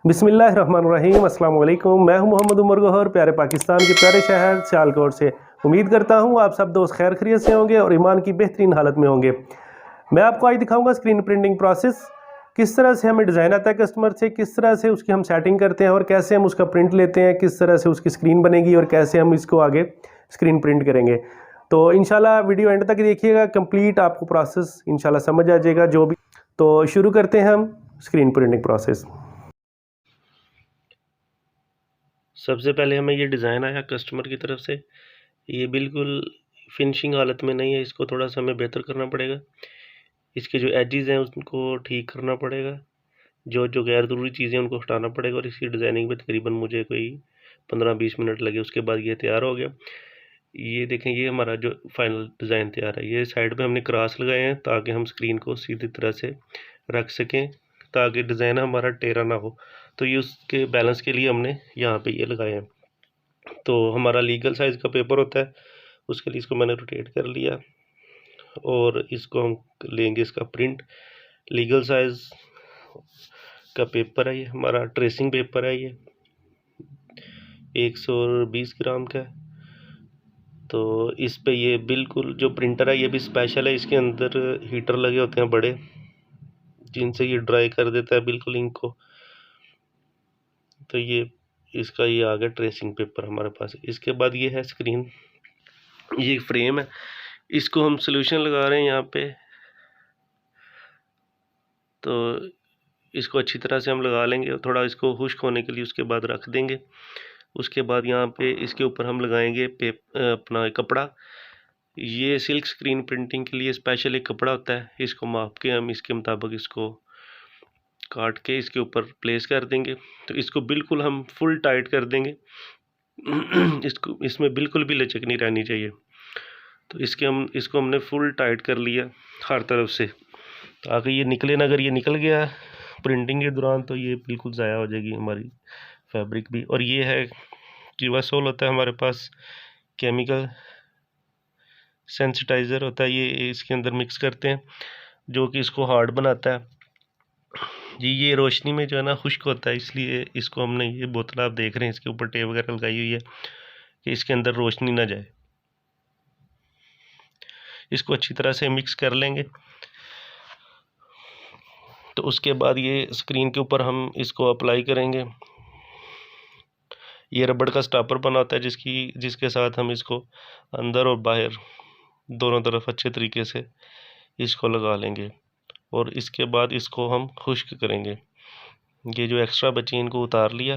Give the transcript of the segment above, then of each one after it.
बिस्मिल्लाहिर्रहमानिर्रहीम अस्सलाम वालेकुम। मैं हूं मोहम्मद उमर गौहर, प्यारे पाकिस्तान के प्यारे शहर सियालकोट से। उम्मीद करता हूं आप सब दोस्त खैर खैरियत से होंगे और ईमान की बेहतरीन हालत में होंगे। मैं आपको आज दिखाऊंगा स्क्रीन प्रिंटिंग प्रोसेस, किस तरह से हमें डिज़ाइन आता है कस्टमर से, किस तरह से उसकी हम सेटिंग करते हैं और कैसे हम उसका प्रिंट लेते हैं, किस तरह से उसकी स्क्रीन बनेगी और कैसे हम इसको आगे स्क्रीन प्रिंट करेंगे। तो इंशाल्लाह वीडियो एंड तक देखिएगा, कंप्लीट आपको प्रोसेस इंशाल्लाह समझ आ जाएगा जो भी। तो शुरू करते हैं हम स्क्रीन प्रिंटिंग प्रोसेस। सबसे पहले हमें ये डिज़ाइन आया कस्टमर की तरफ से, ये बिल्कुल फिनिशिंग हालत में नहीं है, इसको थोड़ा सा हमें बेहतर करना पड़ेगा। इसके जो एजेस हैं उनको ठीक करना पड़ेगा, जो जो गैर ज़रूरी चीज़ें उनको हटाना पड़ेगा और इसकी डिज़ाइनिंग में तकरीबन मुझे कोई 15-20 मिनट लगे। उसके बाद ये तैयार हो गया। ये देखें, ये हमारा जो फाइनल डिज़ाइन तैयार है। ये साइड पे हमने क्रॉस लगाए हैं ताकि हम स्क्रीन को सीधी तरह से रख सकें, ताकि डिज़ाइन हमारा टेढ़ा ना हो। तो ये उसके बैलेंस के लिए हमने यहाँ पे ये लगाए हैं। तो हमारा लीगल साइज़ का पेपर होता है, उसके लिए इसको मैंने रोटेट कर लिया और इसको हम लेंगे इसका प्रिंट। लीगल साइज़ का पेपर है, ये हमारा ट्रेसिंग पेपर है, ये 120 ग्राम का है। तो इस पे ये बिल्कुल जो प्रिंटर है ये भी स्पेशल है, इसके अंदर हीटर लगे होते हैं बड़े, जिनसे ये ड्राई कर देता है बिल्कुल इंक को। तो ये इसका ये आ गया ट्रेसिंग पेपर हमारे पास। इसके बाद ये है स्क्रीन, ये फ्रेम है, इसको हम सोल्यूशन लगा रहे हैं यहाँ पे। तो इसको अच्छी तरह से हम लगा लेंगे, थोड़ा इसको खुश्क होने के लिए उसके बाद रख देंगे। उसके बाद यहाँ पे इसके ऊपर हम लगाएंगे अपना कपड़ा। ये सिल्क स्क्रीन प्रिंटिंग के लिए स्पेशल एक कपड़ा होता है, इसको माप के हम इसके मुताबिक इसको काट के इसके ऊपर प्लेस कर देंगे। तो इसको बिल्कुल हम फुल टाइट कर देंगे इसको, इसमें बिल्कुल भी लचक नहीं रहनी चाहिए। तो इसको हमने फुल टाइट कर लिया हर तरफ से, ताकि ये निकले ना। अगर ये निकल गया प्रिंटिंग के दौरान तो ये बिल्कुल ज़ाया हो जाएगी हमारी फैब्रिक भी। और ये है कीवासोल होता है हमारे पास, केमिकल सेंसिटाइज़र होता है, ये इसके अंदर मिक्स करते हैं जो कि इसको हार्ड बनाता है जी। ये रोशनी में जो है ना खुश्क होता है, इसलिए इसको हमने, ये बोतल आप देख रहे हैं इसके ऊपर टेप वगैरह लगाई हुई है कि इसके अंदर रोशनी ना जाए। इसको अच्छी तरह से मिक्स कर लेंगे। तो उसके बाद ये स्क्रीन के ऊपर हम इसको अप्लाई करेंगे। ये रबड़ का स्टॉपर बना होता है जिसके साथ हम इसको अंदर और बाहर दोनों तरफ अच्छे तरीके से इसको लगा लेंगे और इसके बाद इसको हम खुश्क करेंगे। ये जो एक्स्ट्रा बची इनको उतार लिया।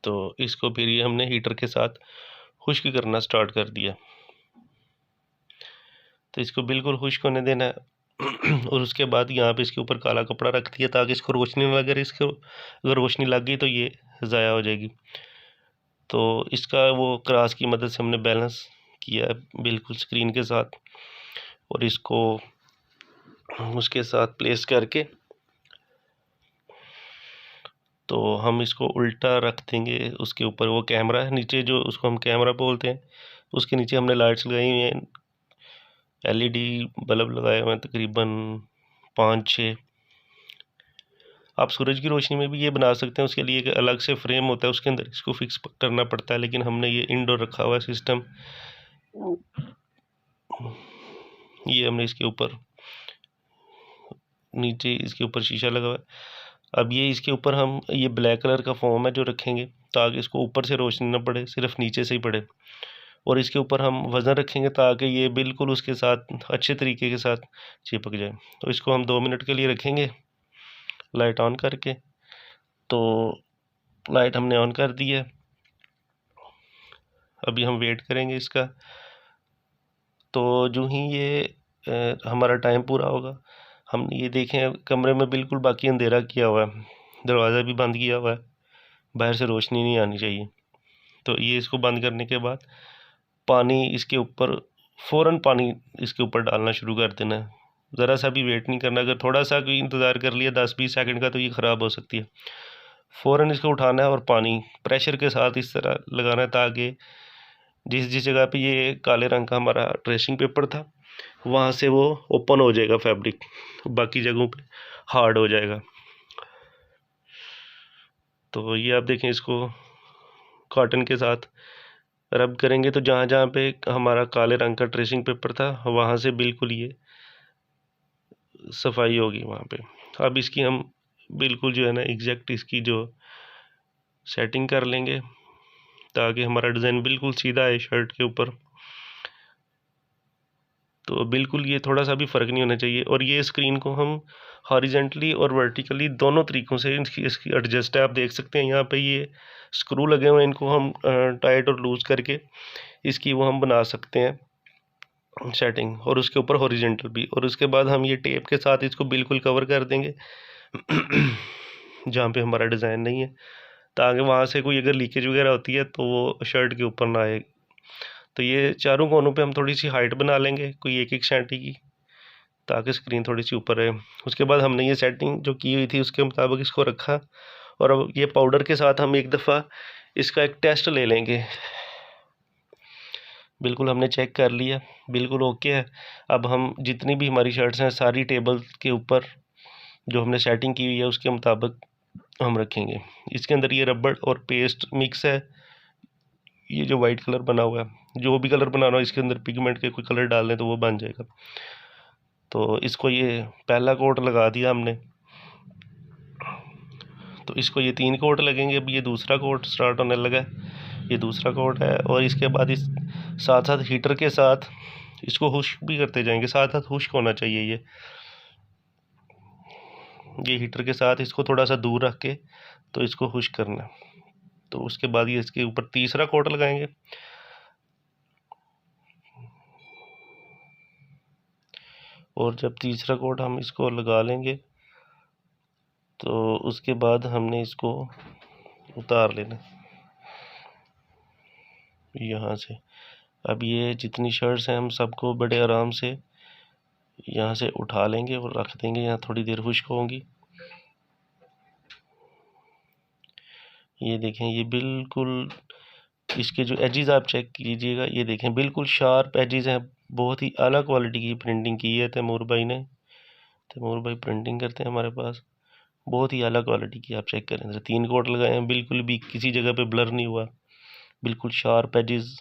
तो इसको फिर ये हमने हीटर के साथ खुश्क करना स्टार्ट कर दिया। तो इसको बिल्कुल खुश्क होने देना है और उसके बाद यहाँ पे इसके ऊपर काला कपड़ा रख दिया ताकि इसको रोशनी ना लगे। इसको अगर रोशनी लग गई तो ये ज़ाया हो जाएगी। तो इसका वो क्रॉस की मदद से हमने बैलेंस किया है बिल्कुल स्क्रीन के साथ, और इसको उसके साथ प्लेस करके तो हम इसको उल्टा रख देंगे। उसके ऊपर वो कैमरा है नीचे, जो उसको हम कैमरा बोलते हैं, उसके नीचे हमने लाइट्स लगाई हुई हैं, एलईडी बल्ब लगाए हुए हैं तकरीबन 5-6। आप सूरज की रोशनी में भी ये बना सकते हैं, उसके लिए एक अलग से फ्रेम होता है, उसके अंदर इसको फिक्स करना पड़ता है, लेकिन हमने ये इंडोर रखा हुआ है सिस्टम। ये हमने इसके ऊपर नीचे इसके ऊपर शीशा लगा हुआ है। अब ये इसके ऊपर हम ये ब्लैक कलर का फोम है जो रखेंगे ताकि इसको ऊपर से रोशनी ना पड़े, सिर्फ नीचे से ही पड़े। और इसके ऊपर हम वज़न रखेंगे ताकि ये बिल्कुल उसके साथ अच्छे तरीके के साथ चिपक जाए। तो इसको हम 2 मिनट के लिए रखेंगे लाइट ऑन करके। तो लाइट हमने ऑन कर दी है, अभी हम वेट करेंगे इसका। तो जो ही ये हमारा टाइम पूरा होगा, हमने ये देखें कमरे में बिल्कुल बाकी अंधेरा किया हुआ है, दरवाज़ा भी बंद किया हुआ है, बाहर से रोशनी नहीं आनी चाहिए। तो ये इसको बंद करने के बाद पानी इसके ऊपर, फ़ौरन पानी इसके ऊपर डालना शुरू कर देना है, ज़रा सा भी वेट नहीं करना। अगर थोड़ा सा भी इंतज़ार कर लिया 10-20 सेकंड का तो ये ख़राब हो सकती है। फ़ौरन इसको उठाना है और पानी प्रेशर के साथ इस तरह लगाना है ताकि जिस जिस जगह पे ये काले रंग का हमारा ट्रेसिंग पेपर था वहाँ से वो ओपन हो जाएगा फैब्रिक, बाकी जगहों पे हार्ड हो जाएगा। तो ये आप देखें, इसको कॉटन के साथ रब करेंगे तो जहाँ जहाँ पे हमारा काले रंग का ट्रेसिंग पेपर था वहाँ से बिल्कुल ये सफाई होगी वहाँ पे। अब इसकी हम बिल्कुल जो है ना एग्जैक्ट इसकी जो सेटिंग कर लेंगे ताकि हमारा डिज़ाइन बिल्कुल सीधा आए शर्ट के ऊपर। तो बिल्कुल ये थोड़ा सा भी फ़र्क नहीं होना चाहिए। और ये स्क्रीन को हम हॉरिजेंटली और वर्टिकली दोनों तरीक़ों से इसकी एडजस्ट है। आप देख सकते हैं यहाँ पे ये स्क्रू लगे हुए हैं, इनको हम टाइट और लूज़ करके इसकी वो हम बना सकते हैं सेटिंग, और उसके ऊपर हॉरिजेंटल भी। और उसके बाद हम ये टेप के साथ इसको बिल्कुल कवर कर देंगे जहाँ पे हमारा डिज़ाइन नहीं है, ताकि वहाँ से कोई अगर लीकेज वगैरह होती है तो वो शर्ट के ऊपर ना आए। तो ये चारों कोनों पे हम थोड़ी सी हाइट बना लेंगे कोई 1-1 सेंटी की, ताकि स्क्रीन थोड़ी सी ऊपर रहे। उसके बाद हमने ये सेटिंग जो की हुई थी उसके मुताबिक इसको रखा, और अब ये पाउडर के साथ हम एक दफ़ा इसका एक टेस्ट ले लेंगे। बिल्कुल हमने चेक कर लिया, बिल्कुल ओके है। अब हम जितनी भी हमारी शर्ट्स हैं सारी टेबल के ऊपर जो हमने सेटिंग की हुई है उसके मुताबिक हम रखेंगे। इसके अंदर ये रबड़ और पेस्ट मिक्स है। ये जो वाइट कलर बना हुआ है, जो भी कलर बनाना हो इसके अंदर पिगमेंट के कोई कलर डाल लें तो वो बन जाएगा। तो इसको ये पहला कोट लगा दिया हमने, तो इसको ये 3 कोट लगेंगे। अब ये दूसरा कोट स्टार्ट होने लगा है, ये दूसरा कोट है। और इसके बाद इस साथ साथ हीटर के साथ इसको खुश्क भी करते जाएंगे, साथ साथ खुश्क होना चाहिए ये हीटर के साथ इसको थोड़ा सा दूर रख के तो इसको खुश्क करना है। तो उसके बाद ये इसके ऊपर तीसरा कोट लगाएंगे। और जब तीसरा कोट हम इसको लगा लेंगे तो उसके बाद हमने इसको उतार लेना यहाँ से। अब ये जितनी शर्ट्स हैं हम सबको बड़े आराम से यहाँ से उठा लेंगे और रख देंगे, यहाँ थोड़ी देर खुश्क होंगी। ये देखें, ये बिल्कुल इसके जो एजेस आप चेक कीजिएगा, ये देखें बिल्कुल शार्प एजेस हैं। बहुत ही अलग क्वालिटी की प्रिंटिंग की है तैमूर भाई ने। तैमूर भाई प्रिंटिंग करते हैं हमारे पास, बहुत ही अलग क्वालिटी की। आप चेक करें, 3 कोट लगाए हैं, बिल्कुल भी किसी जगह पे ब्लर नहीं हुआ, बिल्कुल शार्प एजेस।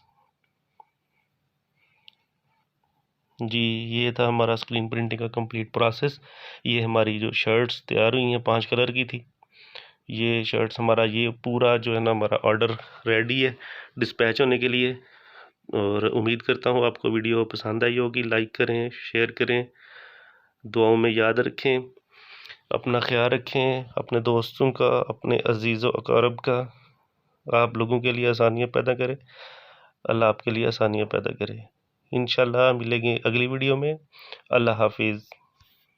जी, ये था हमारा स्क्रीन प्रिंटिंग का कंप्लीट प्रोसेस। ये हमारी जो शर्ट्स तैयार हुई हैं 5 कलर की थी। ये शर्ट्स हमारा ये पूरा जो है ना हमारा ऑर्डर रेडी है डिस्पैच होने के लिए। और उम्मीद करता हूँ आपको वीडियो पसंद आई होगी। लाइक करें, शेयर करें, दुआओं में याद रखें, अपना ख्याल रखें, अपने दोस्तों का, अपने अजीज़ व अकारब का। आप लोगों के लिए आसानियाँ पैदा करें, अल्लाह आपके लिए आसानियाँ पैदा करे। इंशाल्लाह मिलेंगे अगली वीडियो में। अल्लाह हाफिज़।